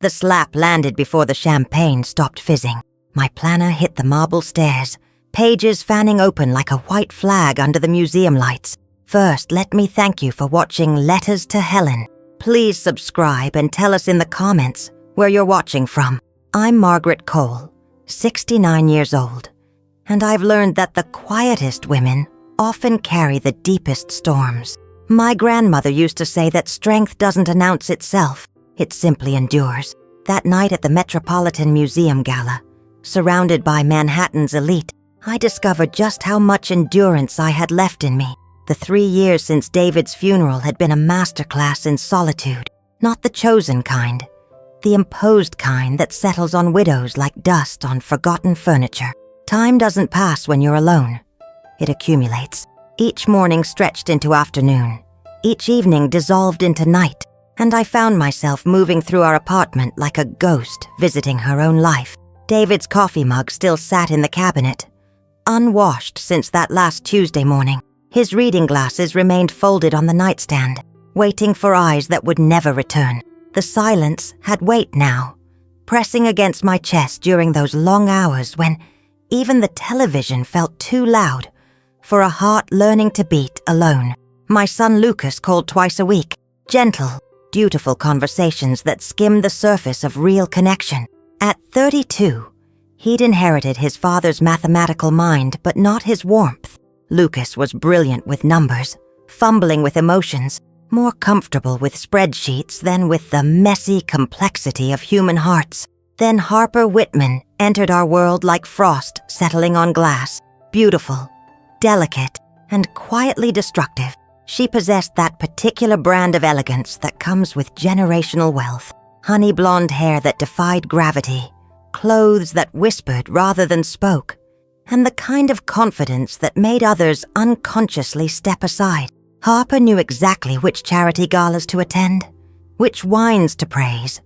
The slap landed before the champagne stopped fizzing. My planner hit the marble stairs, pages fanning open like a white flag under the museum lights. First, let me thank you for watching Letters to Helen. Please subscribe and tell us in the comments where you're watching from. I'm Margaret Cole, 69 years old, and I've learned that the quietest women often carry the deepest storms. My grandmother used to say that strength doesn't announce itself, it simply endures. That night at the Metropolitan Museum Gala, surrounded by Manhattan's elite, I discovered just how much endurance I had left in me. The 3 years since David's funeral had been a masterclass in solitude, not the chosen kind, the imposed kind that settles on widows like dust on forgotten furniture. Time doesn't pass when you're alone. It accumulates. Each morning stretched into afternoon, each evening dissolved into night, and I found myself moving through our apartment like a ghost visiting her own life. David's coffee mug still sat in the cabinet, unwashed since that last Tuesday morning. His reading glasses remained folded on the nightstand, waiting for eyes that would never return. The silence had weight now, pressing against my chest during those long hours when even the television felt too loud for a heart learning to beat alone. My son Lucas called twice a week, gentle, dutiful conversations that skimmed the surface of real connection. At 32, he'd inherited his father's mathematical mind, but not his warmth. Lucas was brilliant with numbers, fumbling with emotions, more comfortable with spreadsheets than with the messy complexity of human hearts. Then Harper Whitman entered our world like frost settling on glass, beautiful, delicate, and quietly destructive. She possessed that particular brand of elegance that comes with generational wealth. Honey blonde hair that defied gravity, clothes that whispered rather than spoke, and the kind of confidence that made others unconsciously step aside. Harper knew exactly which charity galas to attend, which wines to praise,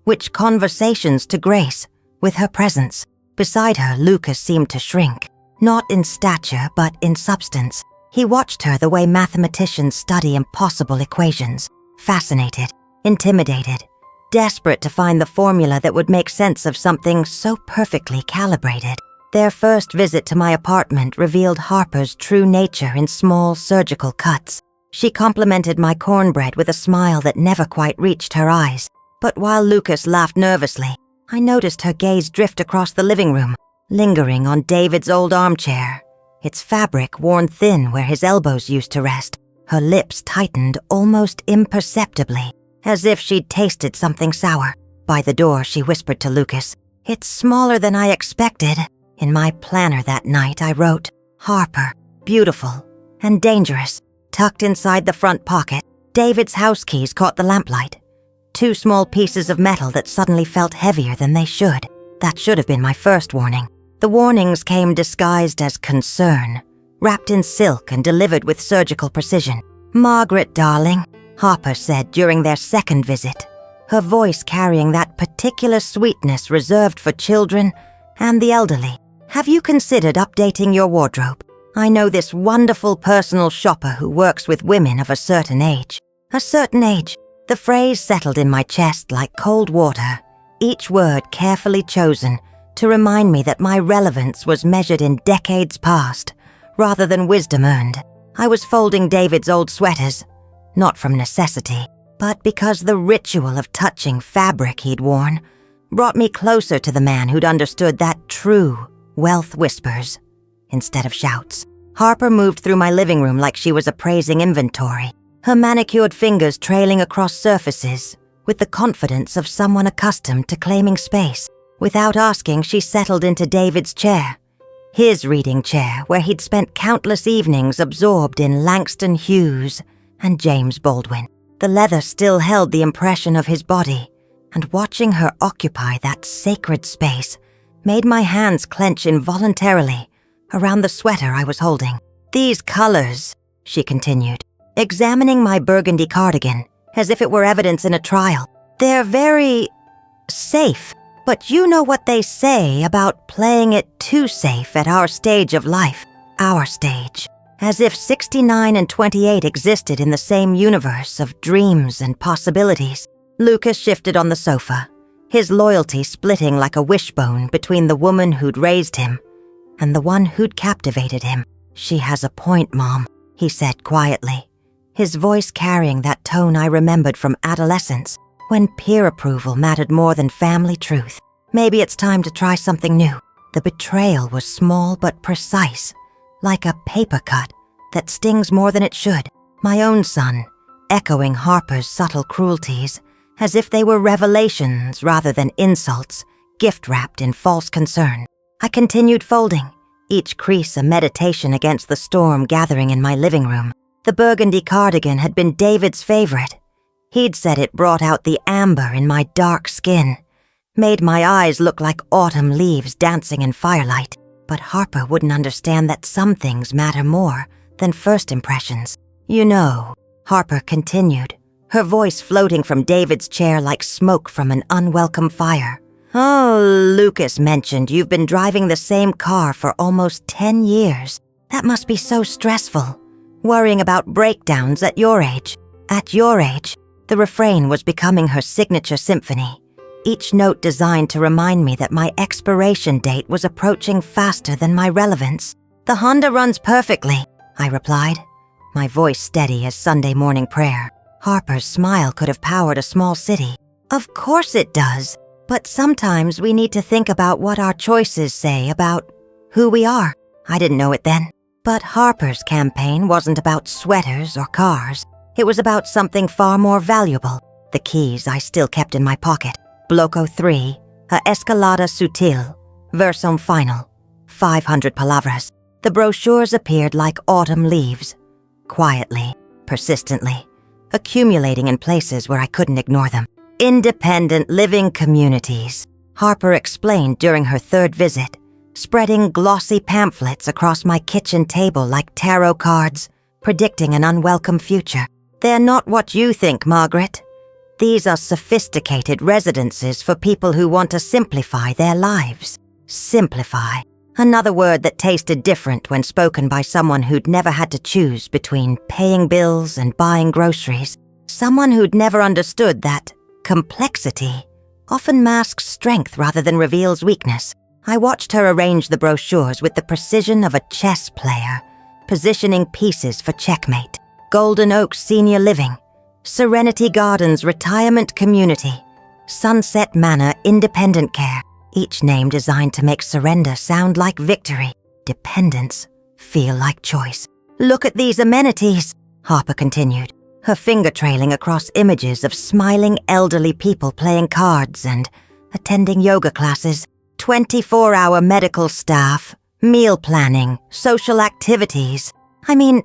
which conversations to grace with her presence. Beside her, Lucas seemed to shrink, not in stature but in substance. He watched her the way mathematicians study impossible equations, fascinated, intimidated, desperate to find the formula that would make sense of something so perfectly calibrated. Their first visit to my apartment revealed Harper's true nature in small surgical cuts. She complimented my cornbread with a smile that never quite reached her eyes. But while Lucas laughed nervously, I noticed her gaze drift across the living room, lingering on David's old armchair, its fabric worn thin where his elbows used to rest. Her lips tightened almost imperceptibly, as if she'd tasted something sour. By the door, she whispered to Lucas, "It's smaller than I expected." In my planner that night, I wrote, "Harper, beautiful and dangerous." Tucked inside the front pocket, David's house keys caught the lamplight. 2 small pieces of metal that suddenly felt heavier than they should. That should have been my first warning. The warnings came disguised as concern, wrapped in silk and delivered with surgical precision. "Margaret, darling," Harper said during their second visit, her voice carrying that particular sweetness reserved for children and the elderly. "Have you considered updating your wardrobe? I know this wonderful personal shopper who works with women of a certain age." A certain age. The phrase settled in my chest like cold water, each word carefully chosen to remind me that my relevance was measured in decades past, rather than wisdom earned. I was folding David's old sweaters, not from necessity, but because the ritual of touching fabric he'd worn brought me closer to the man who'd understood that true wealth whispers instead of shouts. Harper moved through my living room like she was appraising inventory, her manicured fingers trailing across surfaces with the confidence of someone accustomed to claiming space. Without asking, she settled into David's chair, his reading chair where he'd spent countless evenings absorbed in Langston Hughes and James Baldwin. The leather still held the impression of his body, and watching her occupy that sacred space made my hands clench involuntarily around the sweater I was holding. "These colors," she continued, examining my burgundy cardigan as if it were evidence in a trial. "They're very safe, but you know what they say about playing it too safe at our stage of life. Our stage. As if 69 and 28 existed in the same universe of dreams and possibilities." Lucas shifted on the sofa, his loyalty splitting like a wishbone between the woman who'd raised him and the one who'd captivated him. "She has a point, Mom," he said quietly, his voice carrying that tone I remembered from adolescence, when peer approval mattered more than family truth. Maybe it's time to try something new. The betrayal was small but precise, like a paper cut that stings more than it should. My own son, echoing Harper's subtle cruelties, as if they were revelations rather than insults, gift-wrapped in false concern. I continued folding, each crease a meditation against the storm gathering in my living room. The burgundy cardigan had been David's favorite. He'd said it brought out the amber in my dark skin, made my eyes look like autumn leaves dancing in firelight. But Harper wouldn't understand that some things matter more than first impressions. "You know," Harper continued, her voice floating from David's chair like smoke from an unwelcome fire. "Oh, Lucas mentioned you've been driving the same car for almost 10 years. That must be so stressful, worrying about breakdowns at your age." At your age, the refrain was becoming her signature symphony, each note designed to remind me that my expiration date was approaching faster than my relevance. "The Honda runs perfectly," I replied, my voice steady as Sunday morning prayer. Harper's smile could have powered a small city. "Of course it does, but sometimes we need to think about what our choices say about who we are." I didn't know it then, but Harper's campaign wasn't about sweaters or cars. It was about something far more valuable. The keys I still kept in my pocket. Bloco 3, a escalada sutil, version final, 500 palabras. The brochures appeared like autumn leaves, quietly, persistently, accumulating in places where I couldn't ignore them. "Independent living communities," Harper explained during her third visit, spreading glossy pamphlets across my kitchen table like tarot cards, predicting an unwelcome future. "They're not what you think, Margaret. These are sophisticated residences for people who want to simplify their lives." Simplify. Another word that tasted different when spoken by someone who'd never had to choose between paying bills and buying groceries. Someone who'd never understood that complexity often masks strength rather than reveals weakness. I watched her arrange the brochures with the precision of a chess player, positioning pieces for checkmate. Golden Oaks Senior Living, Serenity Gardens Retirement Community, Sunset Manor Independent Care, each name designed to make surrender sound like victory, dependence feel like choice. "Look at these amenities," Harper continued, her finger trailing across images of smiling elderly people playing cards and attending yoga classes, 24-hour medical staff, meal planning, social activities. "I mean,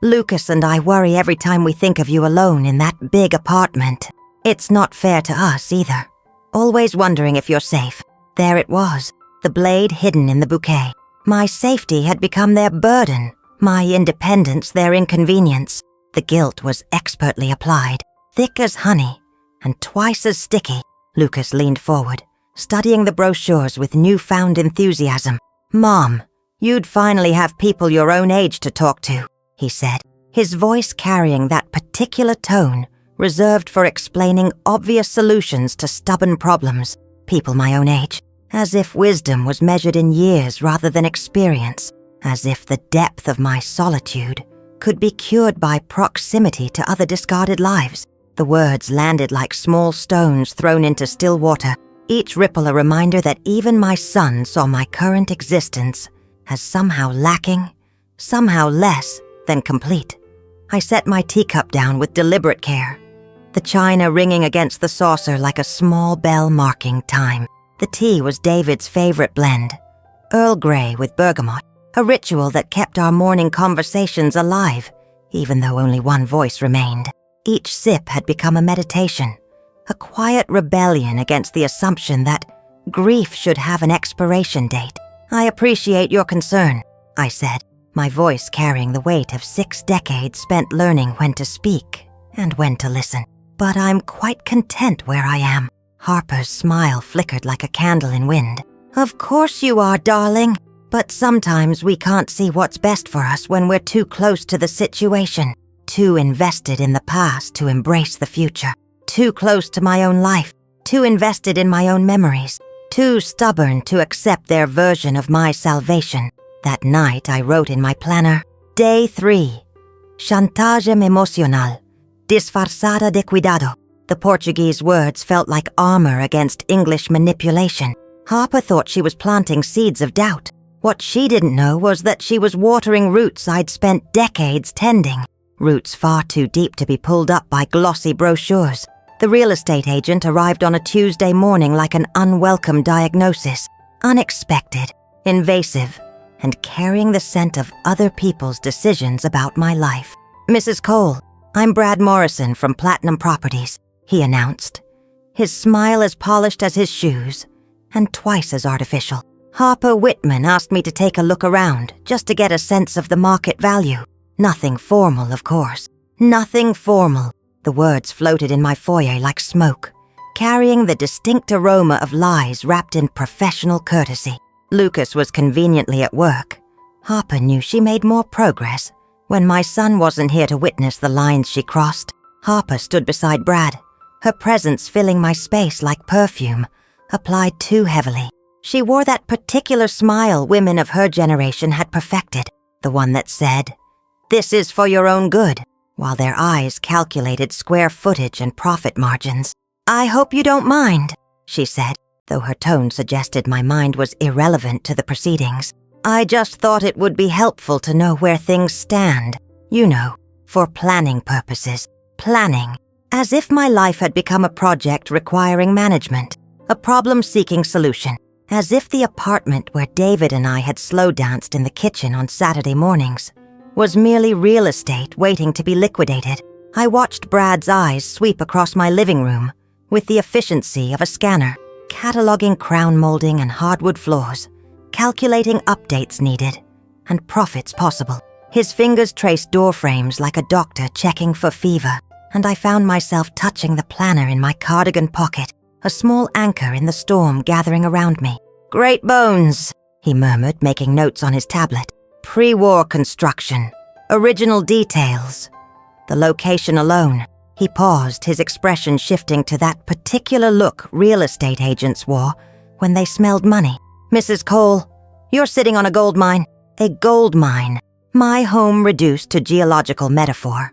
Lucas and I worry every time we think of you alone in that big apartment. It's not fair to us either. Always wondering if you're safe." There it was, the blade hidden in the bouquet. My safety had become their burden, my independence their inconvenience. The guilt was expertly applied, thick as honey, and twice as sticky. Lucas leaned forward, studying the brochures with newfound enthusiasm. "Mom, you'd finally have people your own age to talk to," he said, his voice carrying that particular tone reserved for explaining obvious solutions to stubborn problems. People my own age, as if wisdom was measured in years rather than experience, as if the depth of my solitude could be cured by proximity to other discarded lives. The words landed like small stones thrown into still water, each ripple a reminder that even my son saw my current existence as somehow lacking, somehow less than complete. I set my teacup down with deliberate care, the china ringing against the saucer like a small bell marking time. The tea was David's favorite blend, Earl Grey with bergamot, a ritual that kept our morning conversations alive, even though only one voice remained. Each sip had become a meditation, a quiet rebellion against the assumption that grief should have an expiration date. "I appreciate your concern," I said, my voice carrying the weight of 6 decades spent learning when to speak and when to listen. "But I'm quite content where I am." Harper's smile flickered like a candle in wind. "Of course you are, darling. But sometimes we can't see what's best for us when we're too close to the situation, too invested in the past to embrace the future, too close to my own life. too invested in my own memories, too stubborn to accept their version of my salvation. That night I wrote in my planner, Day 3, Chantage emocional, disfarçada de cuidado. The Portuguese words felt like armor against English manipulation. Harper thought she was planting seeds of doubt. What she didn't know was that she was watering roots I'd spent decades tending, roots far too deep to be pulled up by glossy brochures. The real estate agent arrived on a Tuesday morning like an unwelcome diagnosis, unexpected, invasive, and carrying the scent of other people's decisions about my life. Mrs. Cole, I'm Brad Morrison from Platinum Properties, he announced, his smile as polished as his shoes, and twice as artificial. Harper Whitman asked me to take a look around, just to get a sense of the market value. Nothing formal, of course. Nothing formal. The words floated in my foyer like smoke, carrying the distinct aroma of lies wrapped in professional courtesy. Lucas was conveniently at work. Harper knew she made more progress. When my son wasn't here to witness the lines she crossed, Harper stood beside Brad, her presence filling my space like perfume, applied too heavily. She wore that particular smile women of her generation had perfected, the one that said, "This is for your own good," while their eyes calculated square footage and profit margins. "I hope you don't mind," she said, though her tone suggested my mind was irrelevant to the proceedings. "I just thought it would be helpful to know where things stand. You know, for planning purposes. Planning. As if my life had become a project requiring management, a problem-seeking solution. As if the apartment where David and I had slow danced in the kitchen on Saturday mornings was merely real estate waiting to be liquidated. I watched Brad's eyes sweep across my living room with the efficiency of a scanner, cataloging crown molding and hardwood floors, calculating updates needed and profits possible. His fingers traced door frames like a doctor checking for fever, and I found myself touching the planner in my cardigan pocket, a small anchor in the storm gathering around me. "Great bones," he murmured, making notes on his tablet. "Pre-war construction. Original details. The location alone." He paused, his expression shifting to that particular look real estate agents wore when they smelled money. "Mrs. Cole, you're sitting on a gold mine. A gold mine. My home reduced to geological metaphor.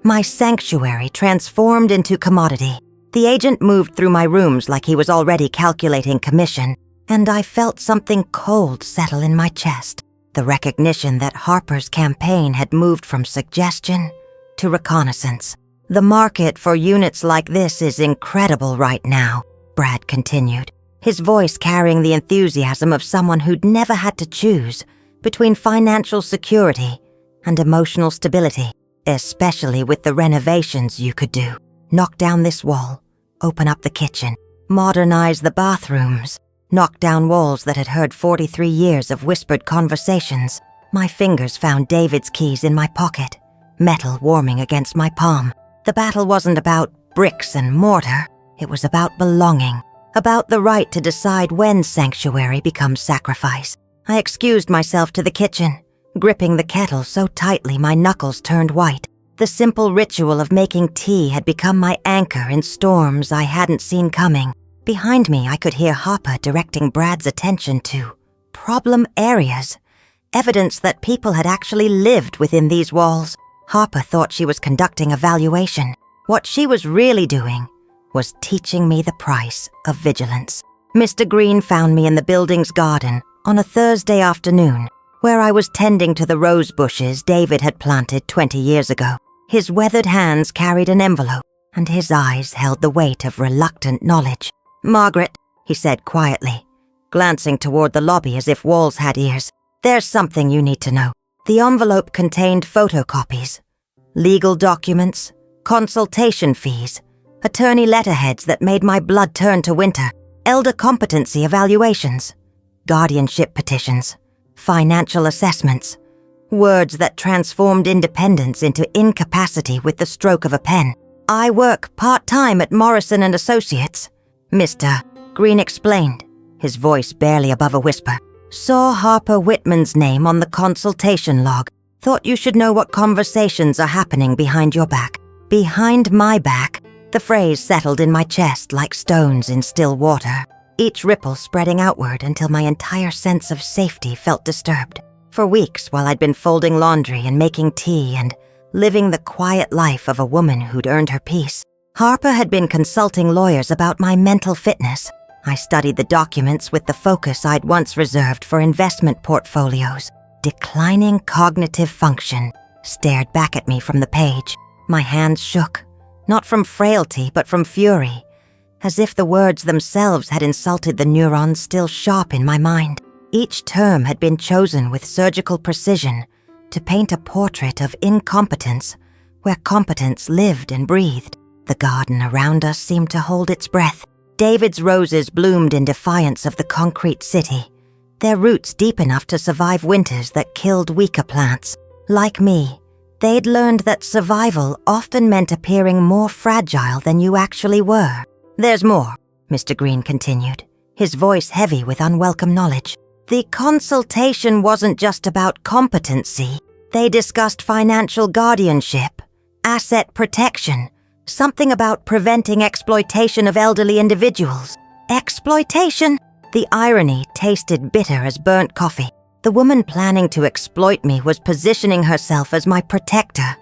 My sanctuary transformed into commodity." The agent moved through my rooms like he was already calculating commission, and I felt something cold settle in my chest. The recognition that Harper's campaign had moved from suggestion to reconnaissance. "The market for units like this is incredible right now," Brad continued, his voice carrying the enthusiasm of someone who'd never had to choose between financial security and emotional stability, especially with the renovations you could do. Knock down this wall, open up the kitchen, modernize the bathrooms, knock down walls that had heard 43 years of whispered conversations. My fingers found David's keys in my pocket, metal warming against my palm. The battle wasn't about bricks and mortar. It was about belonging, about the right to decide when sanctuary becomes sacrifice. I excused myself to the kitchen, gripping the kettle so tightly my knuckles turned white. The simple ritual of making tea had become my anchor in storms I hadn't seen coming. Behind me, I could hear Harper directing Brad's attention to problem areas, evidence that people had actually lived within these walls. Harper thought she was conducting a valuation. What she was really doing was teaching me the price of vigilance. Mr. Green found me in the building's garden on a Thursday afternoon, where I was tending to the rose bushes David had planted 20 years ago. His weathered hands carried an envelope, and his eyes held the weight of reluctant knowledge. "Margaret," he said quietly, glancing toward the lobby as if walls had ears, "there's something you need to know." The envelope contained photocopies, legal documents, consultation fees, attorney letterheads that made my blood turn to winter, elder competency evaluations, guardianship petitions, financial assessments, words that transformed independence into incapacity with the stroke of a pen. "I work part-time at Morrison & Associates," Mr. Green explained, his voice barely above a whisper. "Saw Harper Whitman's name on the consultation log. Thought you should know what conversations are happening behind your back." Behind my back? The phrase settled in my chest like stones in still water, each ripple spreading outward until my entire sense of safety felt disturbed. For weeks, while I'd been folding laundry and making tea and living the quiet life of a woman who'd earned her peace, Harper had been consulting lawyers about my mental fitness. I studied the documents with the focus I'd once reserved for investment portfolios. Declining cognitive function stared back at me from the page. My hands shook, not from frailty but from fury, as if the words themselves had insulted the neurons still sharp in my mind. Each term had been chosen with surgical precision to paint a portrait of incompetence where competence lived and breathed. The garden around us seemed to hold its breath. David's roses bloomed in defiance of the concrete city, their roots deep enough to survive winters that killed weaker plants. Like me, they'd learned that survival often meant appearing more fragile than you actually were. "There's more," Mr. Green continued, his voice heavy with unwelcome knowledge. "The consultation wasn't just about competency. They discussed financial guardianship, asset protection, something about preventing exploitation of elderly individuals." Exploitation? The irony tasted bitter as burnt coffee. The woman planning to exploit me was positioning herself as my protector,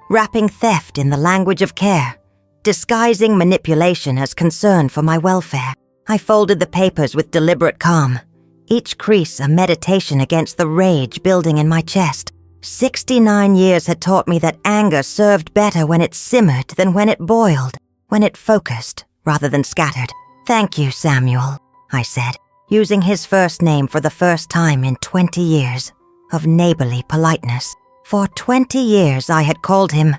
wrapping theft in the language of care, disguising manipulation as concern for my welfare. I folded the papers with deliberate calm, each crease a meditation against the rage building in my chest. 69 years had taught me that anger served better when it simmered than when it boiled, when it focused rather than scattered. "Thank you, Samuel," I said, using his first name for the first time in 20 years of neighborly politeness. For 20 years I had called him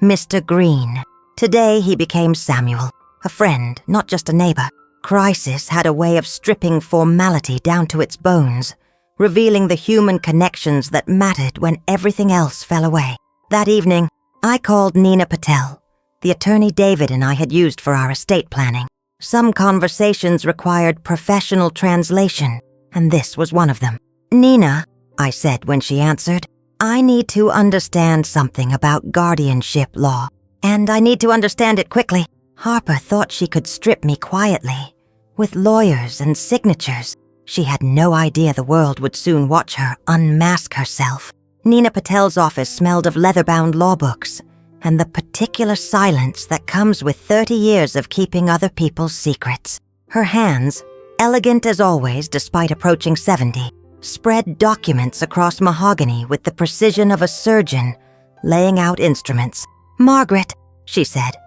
Mr. Green. Today he became Samuel, a friend, not just a neighbor. Crisis had a way of stripping formality down to its bones, revealing the human connections that mattered when everything else fell away. That evening, I called Nina Patel, the attorney David and I had used for our estate planning. Some conversations required professional translation, and this was one of them. "Nina," I said when she answered, "I need to understand something about guardianship law, and I need to understand it quickly." Harper thought she could strip me quietly, with lawyers and signatures. She had no idea the world would soon watch her unmask herself. Nina Patel's office smelled of leather-bound law books and the particular silence that comes with 30 years of keeping other people's secrets. Her hands, elegant as always despite approaching 70, spread documents across mahogany with the precision of a surgeon laying out instruments. "Margaret," she said,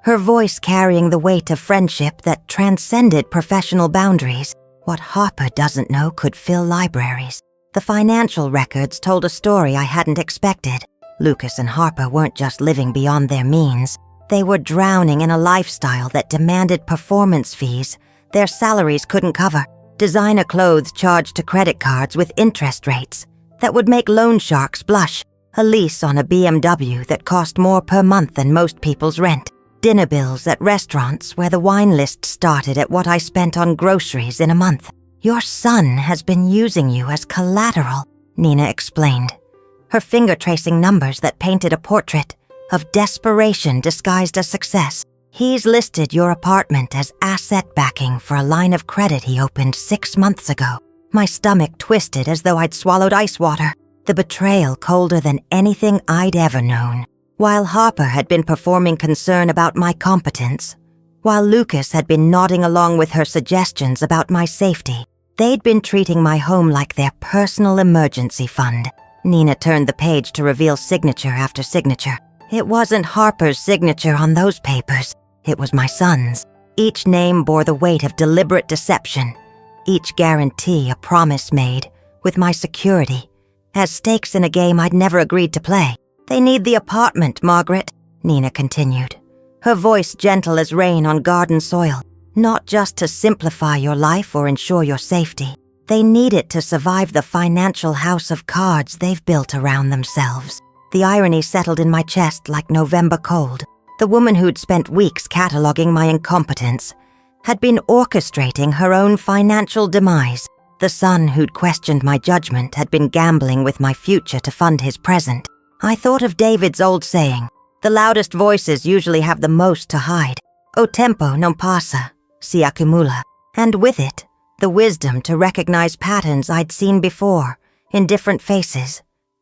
her voice carrying the weight of friendship that transcended professional boundaries. What Harper doesn't know could fill libraries. The financial records told a story I hadn't expected. Lucas and Harper weren't just living beyond their means. They were drowning in a lifestyle that demanded performance fees their salaries couldn't cover, designer clothes charged to credit cards with interest rates that would make loan sharks blush, a lease on a BMW that cost more per month than most people's rent, dinner bills at restaurants where the wine list started at what I spent on groceries in a month. "Your son has been using you as collateral," Nina explained, her finger tracing numbers that painted a portrait of desperation disguised as success. "He's listed your apartment as asset backing for a line of credit he opened 6 months ago." My stomach twisted as though I'd swallowed ice water, the betrayal colder than anything I'd ever known. While Harper had been performing concern about my competence, while Lucas had been nodding along with her suggestions about my safety, they'd been treating my home like their personal emergency fund. Nina turned the page to reveal signature after signature. It wasn't Harper's signature on those papers. It was my son's. Each name bore the weight of deliberate deception, each guarantee a promise made, with my security, as stakes in a game I'd never agreed to play. "They need the apartment, Margaret," Nina continued, her voice gentle as rain on garden soil. "Not just to simplify your life or ensure your safety. They need it to survive the financial house of cards they've built around themselves." The irony settled in my chest like November cold. The woman who'd spent weeks cataloging my incompetence had been orchestrating her own financial demise. The son who'd questioned my judgment had been gambling with my future to fund his present. I thought of David's old saying, "The loudest voices usually have the most to hide." O tempo non passa, si accumula, and with it, the wisdom to recognize patterns I'd seen before, in different faces,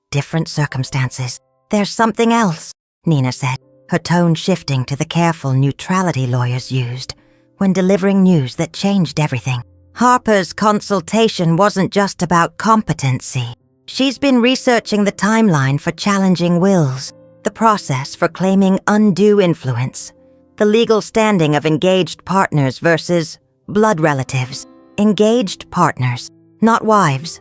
different circumstances. There's something else, Nina said, her tone shifting to the careful neutrality lawyers used when delivering news that changed everything. Harper's consultation wasn't just about competency. She's been researching the timeline for challenging wills, the process for claiming undue influence, the legal standing of engaged partners versus blood relatives. Engaged partners, not wives,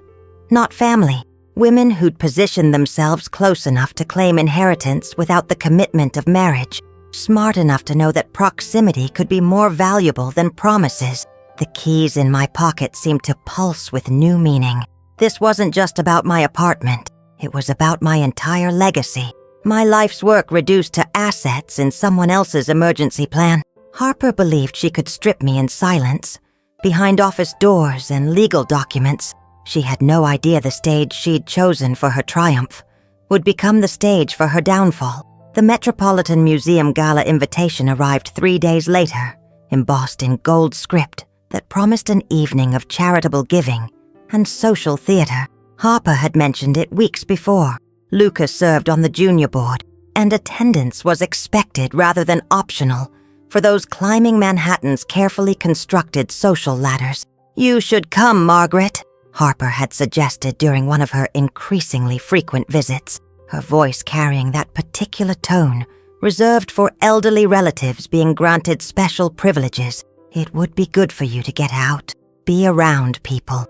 not family. Women who'd positioned themselves close enough to claim inheritance without the commitment of marriage, smart enough to know that proximity could be more valuable than promises. The keys in my pocket seemed to pulse with new meaning. This wasn't just about my apartment. It was about my entire legacy. My life's work reduced to assets in someone else's emergency plan. Harper believed she could strip me in silence, behind office doors and legal documents. She had no idea the stage she'd chosen for her triumph would become the stage for her downfall. The Metropolitan Museum Gala invitation arrived 3 days later, embossed in gold script that promised an evening of charitable giving and social theater. Harper had mentioned it weeks before. Lucas served on the junior board, and attendance was expected rather than optional for those climbing Manhattan's carefully constructed social ladders. "You should come, Margaret," Harper had suggested during one of her increasingly frequent visits, her voice carrying that particular tone reserved for elderly relatives being granted special privileges. "It would be good for you to get out, be around people,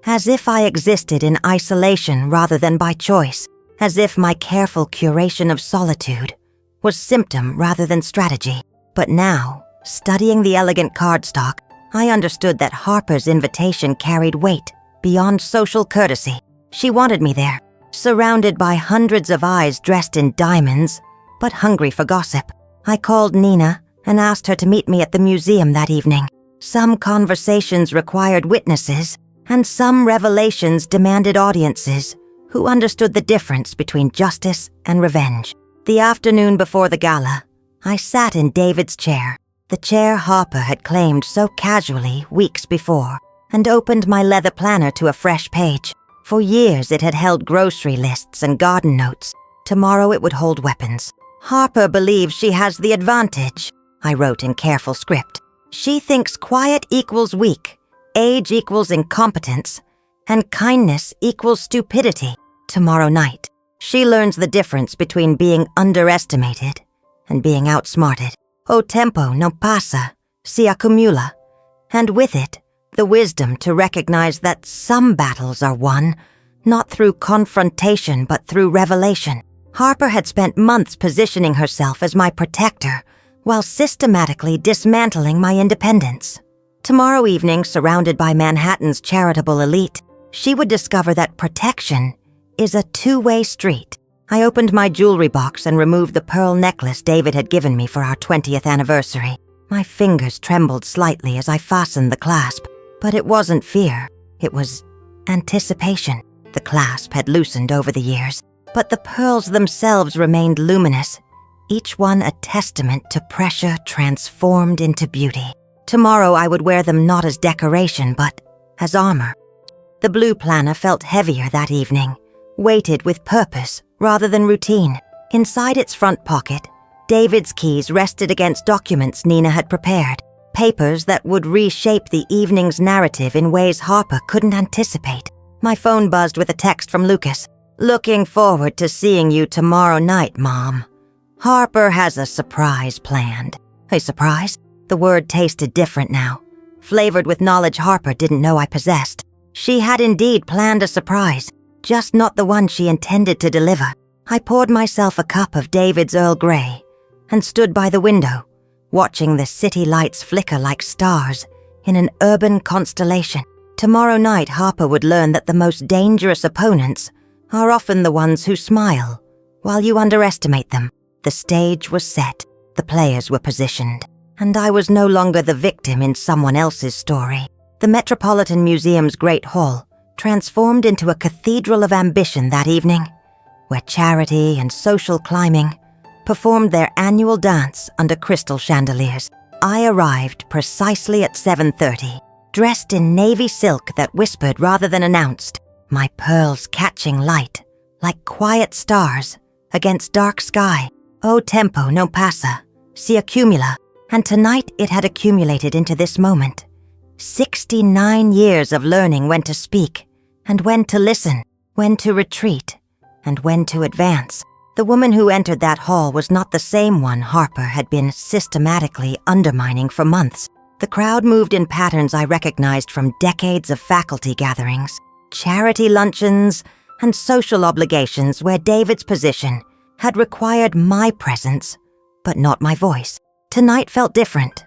as if I existed in isolation rather than by choice, as if my careful curation of solitude was symptom rather than strategy." But now, studying the elegant cardstock, I understood that Harper's invitation carried weight beyond social courtesy. She wanted me there, surrounded by hundreds of eyes dressed in diamonds, but hungry for gossip. I called Nina and asked her to meet me at the museum that evening. Some conversations required witnesses, and some revelations demanded audiences who understood the difference between justice and revenge. The afternoon before the gala, I sat in David's chair, the chair Harper had claimed so casually weeks before, and opened my leather planner to a fresh page. For years it had held grocery lists and garden notes. Tomorrow it would hold weapons. "Harper believes she has the advantage," I wrote in careful script. "She thinks quiet equals weak, age equals incompetence, and kindness equals stupidity. Tomorrow night, she learns the difference between being underestimated and being outsmarted. O tempo non passa, si accumula, and with it, the wisdom to recognize that some battles are won, not through confrontation but through revelation." Harper had spent months positioning herself as my protector while systematically dismantling my independence. Tomorrow evening, surrounded by Manhattan's charitable elite, she would discover that protection is a two-way street. I opened my jewelry box and removed the pearl necklace David had given me for our 20th anniversary. My fingers trembled slightly as I fastened the clasp, but it wasn't fear. It was anticipation. The clasp had loosened over the years, but the pearls themselves remained luminous, each one a testament to pressure transformed into beauty. Tomorrow I would wear them not as decoration, but as armor. The blue planner felt heavier that evening, weighted with purpose rather than routine. Inside its front pocket, David's keys rested against documents Nina had prepared, papers that would reshape the evening's narrative in ways Harper couldn't anticipate. My phone buzzed with a text from Lucas. "Looking forward to seeing you tomorrow night, Mom. Harper has a surprise planned." A surprise? The word tasted different now, flavored with knowledge Harper didn't know I possessed. She had indeed planned a surprise, just not the one she intended to deliver. I poured myself a cup of David's Earl Grey and stood by the window, watching the city lights flicker like stars in an urban constellation. Tomorrow night Harper would learn that the most dangerous opponents are often the ones who smile while you underestimate them. The stage was set, the players were positioned, and I was no longer the victim in someone else's story. The Metropolitan Museum's Great Hall transformed into a cathedral of ambition that evening, where charity and social climbing performed their annual dance under crystal chandeliers. I arrived precisely at 7:30, dressed in navy silk that whispered rather than announced, my pearls catching light, like quiet stars against dark sky. O tempo non passa, si accumula. And tonight it had accumulated into this moment. 69 years of learning when to speak, and when to listen, when to retreat, and when to advance. The woman who entered that hall was not the same one Harper had been systematically undermining for months. The crowd moved in patterns I recognized from decades of faculty gatherings, charity luncheons, and social obligations where David's position had required my presence, but not my voice. Tonight felt different.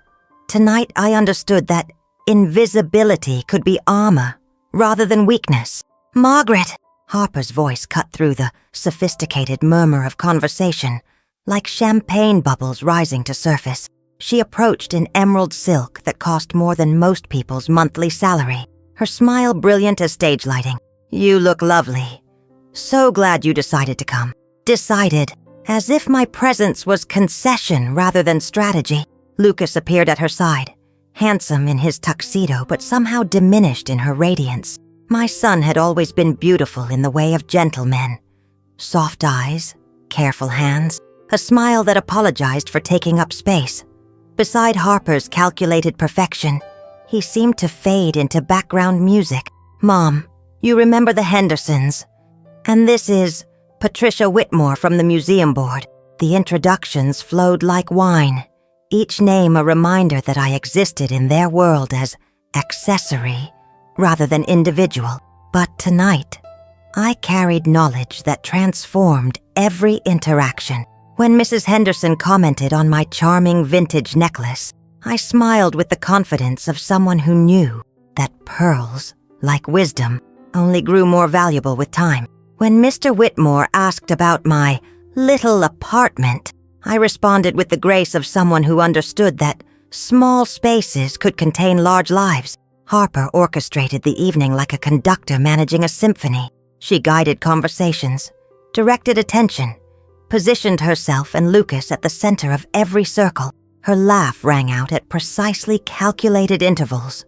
Tonight I understood that invisibility could be armor rather than weakness. "Margaret!" Harper's voice cut through the sophisticated murmur of conversation, like champagne bubbles rising to surface. She approached in emerald silk that cost more than most people's monthly salary, her smile brilliant as stage lighting. "You look lovely. So glad you decided to come." Decided, as if my presence was concession rather than strategy. Lucas appeared at her side, handsome in his tuxedo but somehow diminished in her radiance. My son had always been beautiful in the way of gentlemen. Soft eyes, careful hands, a smile that apologized for taking up space. Beside Harper's calculated perfection, he seemed to fade into background music. "Mom, you remember the Hendersons. And this is Patricia Whitmore from the museum board." The introductions flowed like wine, each name a reminder that I existed in their world as accessory rather than individual. But tonight, I carried knowledge that transformed every interaction. When Mrs. Henderson commented on my charming vintage necklace, I smiled with the confidence of someone who knew that pearls, like wisdom, only grew more valuable with time. When Mr. Whitmore asked about my little apartment, I responded with the grace of someone who understood that small spaces could contain large lives. Harper orchestrated the evening like a conductor managing a symphony. She guided conversations, directed attention, positioned herself and Lucas at the center of every circle. Her laugh rang out at precisely calculated intervals.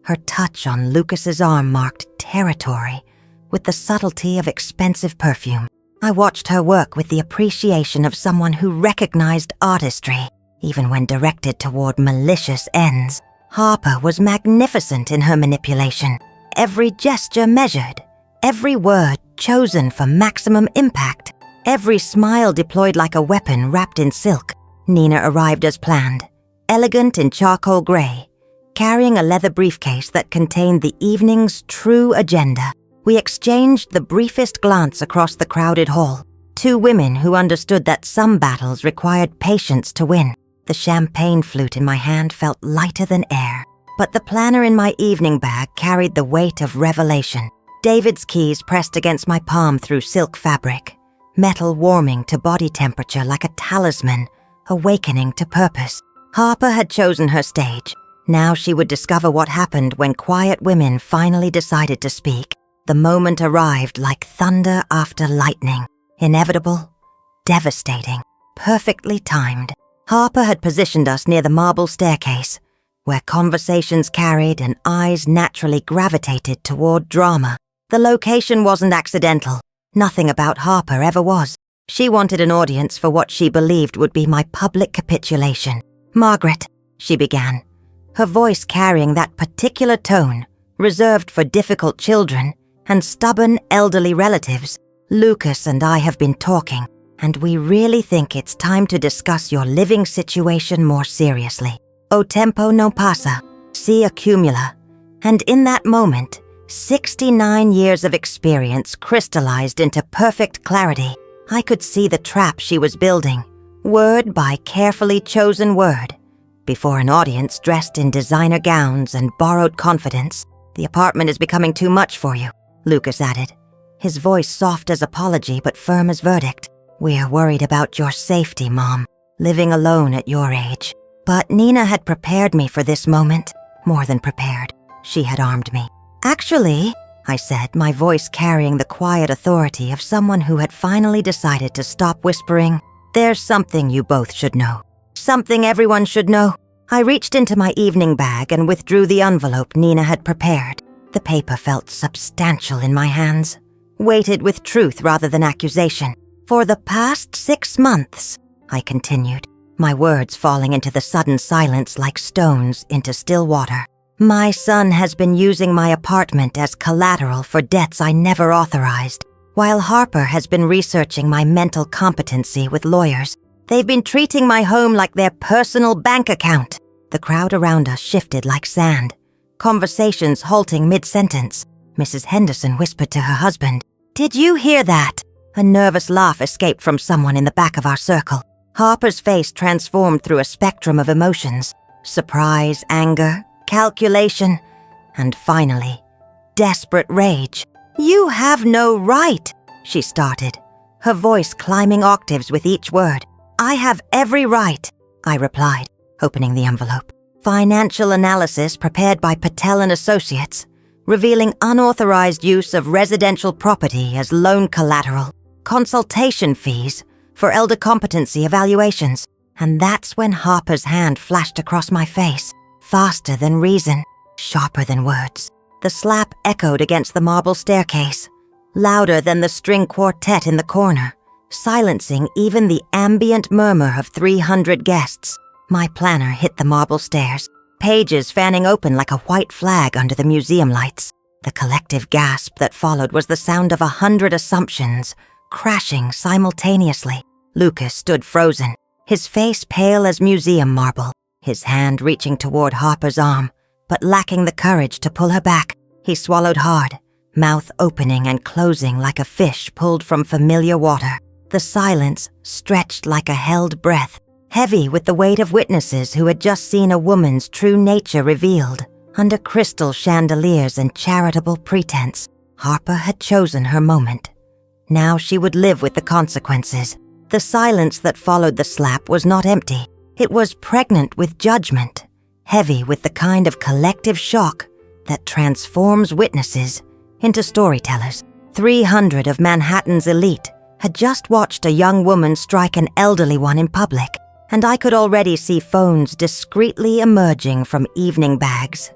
Her touch on Lucas's arm marked territory with the subtlety of expensive perfume. I watched her work with the appreciation of someone who recognized artistry, even when directed toward malicious ends. Harper was magnificent in her manipulation, every gesture measured, every word chosen for maximum impact, every smile deployed like a weapon wrapped in silk. Nina arrived as planned, elegant in charcoal gray, carrying a leather briefcase that contained the evening's true agenda. We exchanged the briefest glance across the crowded hall, two women who understood that some battles required patience to win. The champagne flute in my hand felt lighter than air, but the planner in my evening bag carried the weight of revelation. David's keys pressed against my palm through silk fabric, metal warming to body temperature like a talisman, awakening to purpose. Harper had chosen her stage. Now she would discover what happened when quiet women finally decided to speak. The moment arrived like thunder after lightning, inevitable, devastating, perfectly timed. Harper had positioned us near the marble staircase, where conversations carried and eyes naturally gravitated toward drama. The location wasn't accidental. Nothing about Harper ever was. She wanted an audience for what she believed would be my public capitulation. "Margaret," she began, her voice carrying that particular tone, reserved for difficult children and stubborn elderly relatives. "Lucas and I have been talking, and we really think it's time to discuss your living situation more seriously. O tempo non passa, si accumula." And in that moment, 69 years of experience crystallized into perfect clarity. I could see the trap she was building, word by carefully chosen word. Before an audience dressed in designer gowns and borrowed confidence, "The apartment is becoming too much for you," Lucas added, his voice soft as apology but firm as verdict. "We're worried about your safety, Mom, living alone at your age." But Nina had prepared me for this moment, more than prepared. She had armed me. "Actually," I said, my voice carrying the quiet authority of someone who had finally decided to stop whispering There's something you both should know. Something everyone should know. I reached into my evening bag and withdrew the envelope Nina had prepared. The paper felt substantial in my hands, weighted with truth rather than accusation. For the past 6 months, I continued, my words falling into the sudden silence like stones into still water. My son has been using my apartment as collateral for debts I never authorized. While Harper has been researching my mental competency with lawyers, they've been treating my home like their personal bank account. The crowd around us shifted like sand, conversations halting mid-sentence. Mrs. Henderson whispered to her husband, "Did you hear that?" A nervous laugh escaped from someone in the back of our circle. Harper's face transformed through a spectrum of emotions: surprise, anger, calculation, and finally, desperate rage. "You have no right," she started, her voice climbing octaves with each word. "I have every right," I replied, opening the envelope. Financial analysis prepared by Patel and Associates, revealing unauthorized use of residential property as loan collateral, consultation fees for elder competency evaluations. And that's when Harper's hand flashed across my face, faster than reason, sharper than words. The slap echoed against the marble staircase, louder than the string quartet in the corner, silencing even the ambient murmur of 300 guests. My planner hit the marble stairs, pages fanning open like a white flag under the museum lights. The collective gasp that followed was the sound of 100 assumptions, crashing simultaneously. Lucas stood frozen, his face pale as museum marble, his hand reaching toward Harper's arm, but lacking the courage to pull her back. He swallowed hard, mouth opening and closing like a fish pulled from familiar water. The silence stretched like a held breath, heavy with the weight of witnesses who had just seen a woman's true nature revealed. Under crystal chandeliers and charitable pretense, Harper had chosen her moment. Now she would live with the consequences. The silence that followed the slap was not empty. It was pregnant with judgment, heavy with the kind of collective shock that transforms witnesses into storytellers. 300 of Manhattan's elite had just watched a young woman strike an elderly one in public, and I could already see phones discreetly emerging from evening bags,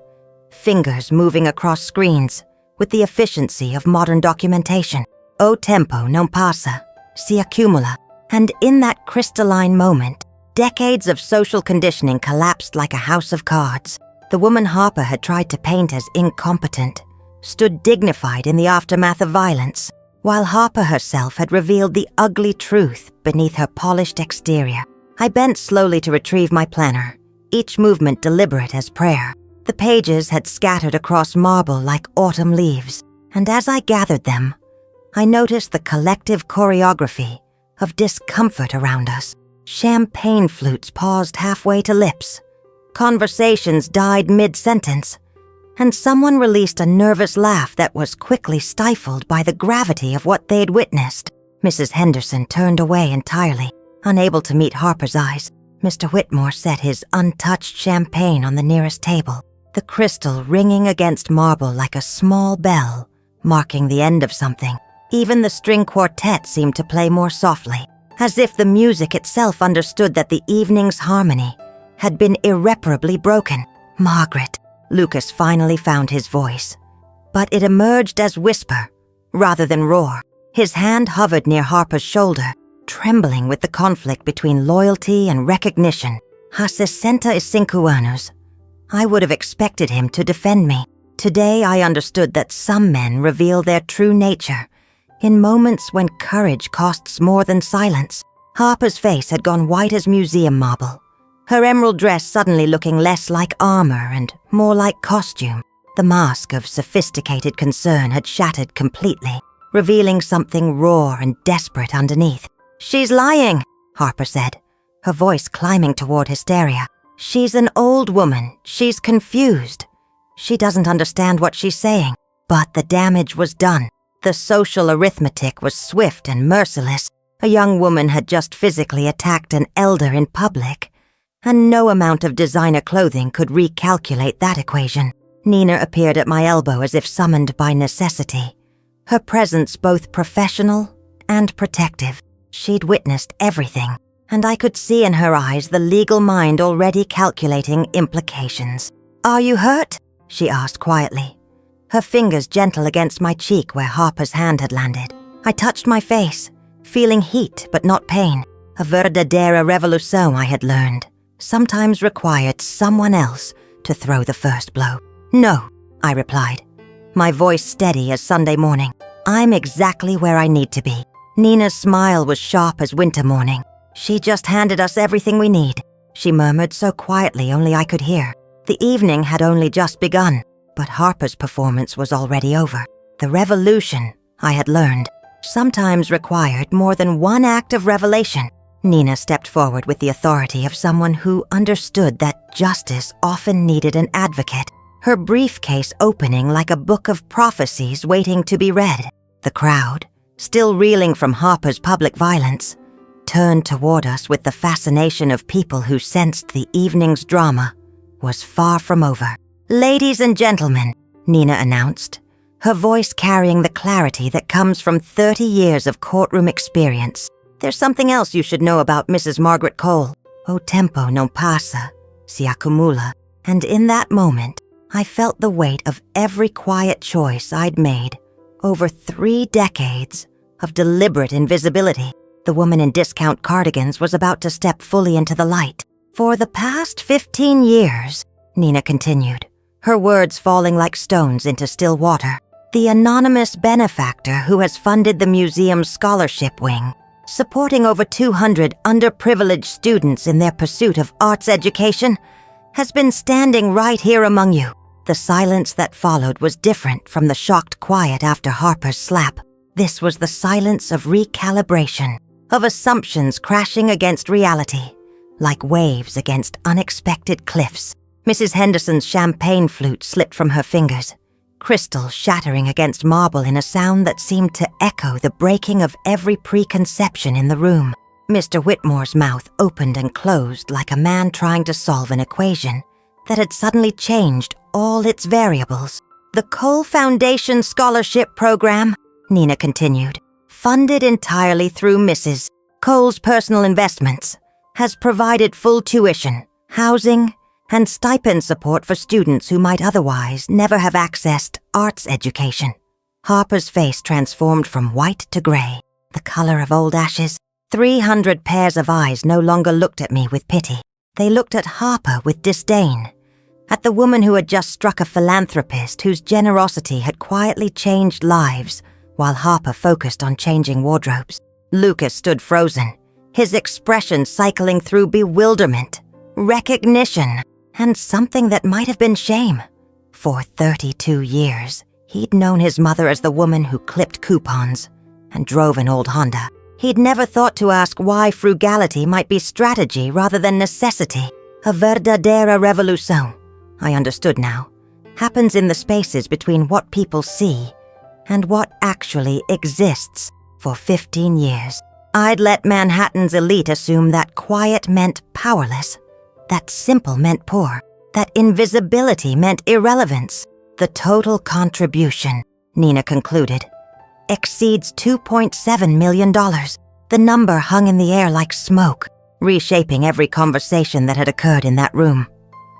fingers moving across screens with the efficiency of modern documentation. O tempo non passa, si accumula. And in that crystalline moment, decades of social conditioning collapsed like a house of cards. The woman Harper had tried to paint as incompetent stood dignified in the aftermath of violence, while Harper herself had revealed the ugly truth beneath her polished exterior. I bent slowly to retrieve my planner, each movement deliberate as prayer. The pages had scattered across marble like autumn leaves, and as I gathered them, I noticed the collective choreography of discomfort around us. Champagne flutes paused halfway to lips. Conversations died mid-sentence, and someone released a nervous laugh that was quickly stifled by the gravity of what they'd witnessed. Mrs. Henderson turned away entirely, unable to meet Harper's eyes. Mr. Whitmore set his untouched champagne on the nearest table, the crystal ringing against marble like a small bell, marking the end of something. Even the string quartet seemed to play more softly, as if the music itself understood that the evening's harmony had been irreparably broken. "Margaret," Lucas finally found his voice, but it emerged as whisper rather than roar. His hand hovered near Harper's shoulder, trembling with the conflict between loyalty and recognition. "Há 65 anos." I would have expected him to defend me. Today I understood that some men reveal their true nature in moments when courage costs more than silence. Harper's face had gone white as museum marble, her emerald dress suddenly looking less like armor and more like costume. The mask of sophisticated concern had shattered completely, revealing something raw and desperate underneath. "She's lying," Harper said, her voice climbing toward hysteria. "She's an old woman. She's confused. She doesn't understand what she's saying." But the damage was done. The social arithmetic was swift and merciless. A young woman had just physically attacked an elder in public, and no amount of designer clothing could recalculate that equation. Nina appeared at my elbow as if summoned by necessity, her presence both professional and protective. She'd witnessed everything. and I could see in her eyes the legal mind already calculating implications. "Are you hurt?" she asked quietly, her fingers gentle against my cheek where Harper's hand had landed. I touched my face, feeling heat but not pain. A verdadera revolução, I had learned, sometimes required someone else to throw the first blow. "No," I replied, my voice steady as Sunday morning. "I'm exactly where I need to be." Nina's smile was sharp as winter morning. "She just handed us everything we need," she murmured so quietly only I could hear. The evening had only just begun, but Harper's performance was already over. The revolution, I had learned, sometimes required more than one act of revelation. Nina stepped forward with the authority of someone who understood that justice often needed an advocate, her briefcase opening like a book of prophecies waiting to be read. The crowd, still reeling from Harper's public violence, turned toward us with the fascination of people who sensed the evening's drama was far from over. "Ladies and gentlemen," Nina announced, her voice carrying the clarity that comes from 30 years of courtroom experience. "There's something else you should know about Mrs. Margaret Cole. O tempo non passa, si accumula." And in that moment, I felt the weight of every quiet choice I'd made over 3 decades of deliberate invisibility. The woman in discount cardigans was about to step fully into the light. "For the past 15 years, Nina continued, her words falling like stones into still water, the anonymous benefactor who has funded the museum's scholarship wing, supporting over 200 underprivileged students in their pursuit of arts education, has been standing right here among you." The silence that followed was different from the shocked quiet after Harper's slap. This was the silence of recalibration, of assumptions crashing against reality, like waves against unexpected cliffs. Mrs. Henderson's champagne flute slipped from her fingers, crystal shattering against marble in a sound that seemed to echo the breaking of every preconception in the room. Mr. Whitmore's mouth opened and closed like a man trying to solve an equation that had suddenly changed all its variables. "The Cole Foundation Scholarship Program," Nina continued, "funded entirely through Mrs. Cole's personal investments, has provided full tuition, housing, and stipend support for students who might otherwise never have accessed arts education." Harper's face transformed from white to gray, the color of old ashes. 300 pairs of eyes no longer looked at me with pity. They looked at Harper with disdain, at the woman who had just struck a philanthropist whose generosity had quietly changed lives while Harper focused on changing wardrobes. Lucas stood frozen, his expression cycling through bewilderment, recognition, and something that might have been shame. For 32 years, he'd known his mother as the woman who clipped coupons and drove an old Honda. He'd never thought to ask why frugality might be strategy rather than necessity. A verdadera revolução, I understood now, happens in the spaces between what people see and what actually exists. For 15 years, I'd let Manhattan's elite assume that quiet meant powerless, that simple meant poor, that invisibility meant irrelevance. "The total contribution," Nina concluded, "exceeds $2.7 million. The number hung in the air like smoke, reshaping every conversation that had occurred in that room.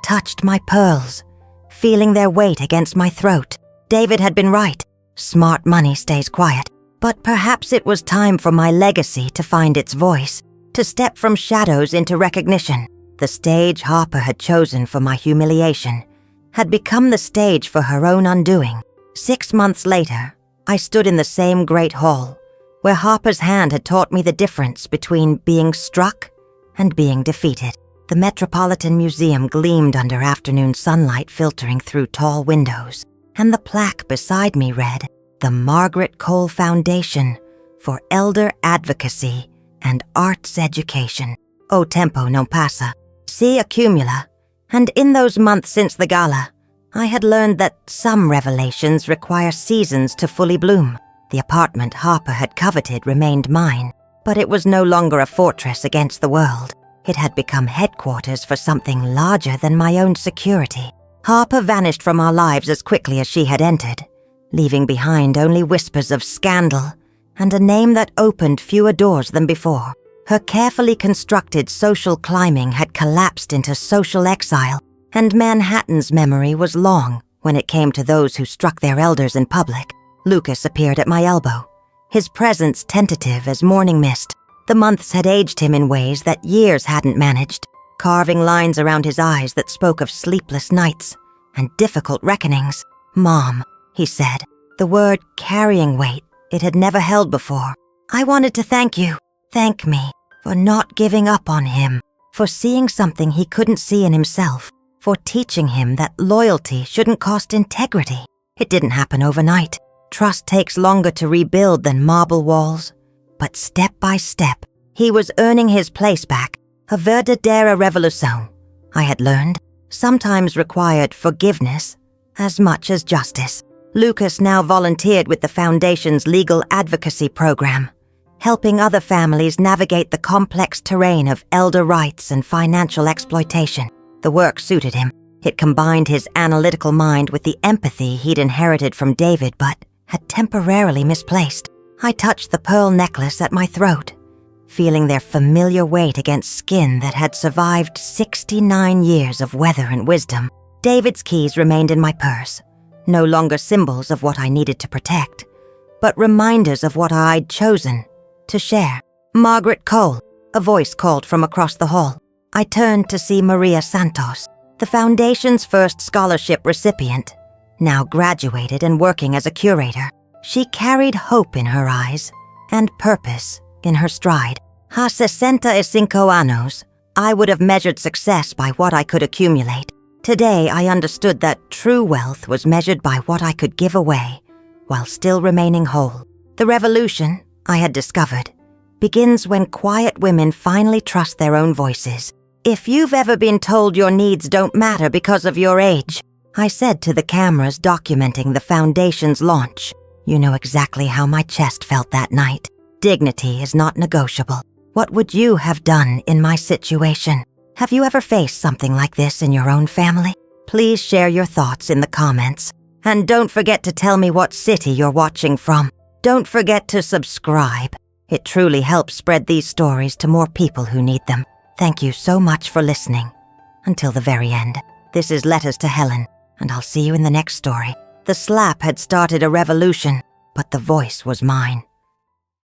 Touched my pearls, feeling their weight against my throat. David had been right. Smart money stays quiet. But perhaps it was time for my legacy to find its voice, to step from shadows into recognition. The stage Harper had chosen for my humiliation had become the stage for her own undoing. 6 months later, I stood in the same great hall, where Harper's hand had taught me the difference between being struck and being defeated. The Metropolitan Museum gleamed under afternoon sunlight filtering through tall windows, and the plaque beside me read, "The Margaret Cole Foundation for Elder Advocacy and Arts Education. O tempo non passa, si accumula." And in those months since the gala, I had learned that some revelations require seasons to fully bloom. The apartment Harper had coveted remained mine, but it was no longer a fortress against the world. It had become headquarters for something larger than my own security. Harper vanished from our lives as quickly as she had entered, leaving behind only whispers of scandal and a name that opened fewer doors than before. Her carefully constructed social climbing had collapsed into social exile, and Manhattan's memory was long when it came to those who struck their elders in public. Lucas appeared at my elbow, his presence tentative as morning mist. The months had aged him in ways that years hadn't managed, carving lines around his eyes that spoke of sleepless nights and difficult reckonings. "Mom," he said, the word carrying weight it had never held before. "I wanted to thank me, for not giving up on him, for seeing something he couldn't see in himself, for teaching him that loyalty shouldn't cost integrity. It didn't happen overnight. Trust takes longer to rebuild than marble walls. But step by step, he was earning his place back. A verdadera revolution, I had learned, sometimes required forgiveness as much as justice." Lucas now volunteered with the Foundation's legal advocacy program, helping other families navigate the complex terrain of elder rights and financial exploitation. The work suited him. It combined his analytical mind with the empathy he'd inherited from David but had temporarily misplaced. I touched the pearl necklace at my throat, feeling their familiar weight against skin that had survived 69 years of weather and wisdom. David's keys remained in my purse, no longer symbols of what I needed to protect, but reminders of what I'd chosen to share. "Margaret Cole," a voice called from across the hall. I turned to see Maria Santos, the Foundation's first scholarship recipient, now graduated and working as a curator. She carried hope in her eyes and purpose in her stride. "Ha 65 años, I would have measured success by what I could accumulate. Today I understood that true wealth was measured by what I could give away while still remaining whole. The revolution, I had discovered, begins when quiet women finally trust their own voices. If you've ever been told your needs don't matter because of your age," I said to the cameras documenting the Foundation's launch, "you know exactly how my chest felt that night. Dignity is not negotiable. What would you have done in my situation? Have you ever faced something like this in your own family? Please share your thoughts in the comments. And don't forget to tell me what city you're watching from. Don't forget to subscribe. It truly helps spread these stories to more people who need them. Thank you so much for listening. Until the very end. This is Letters to Helen, and I'll see you in the next story. The slap had started a revolution, but the voice was mine.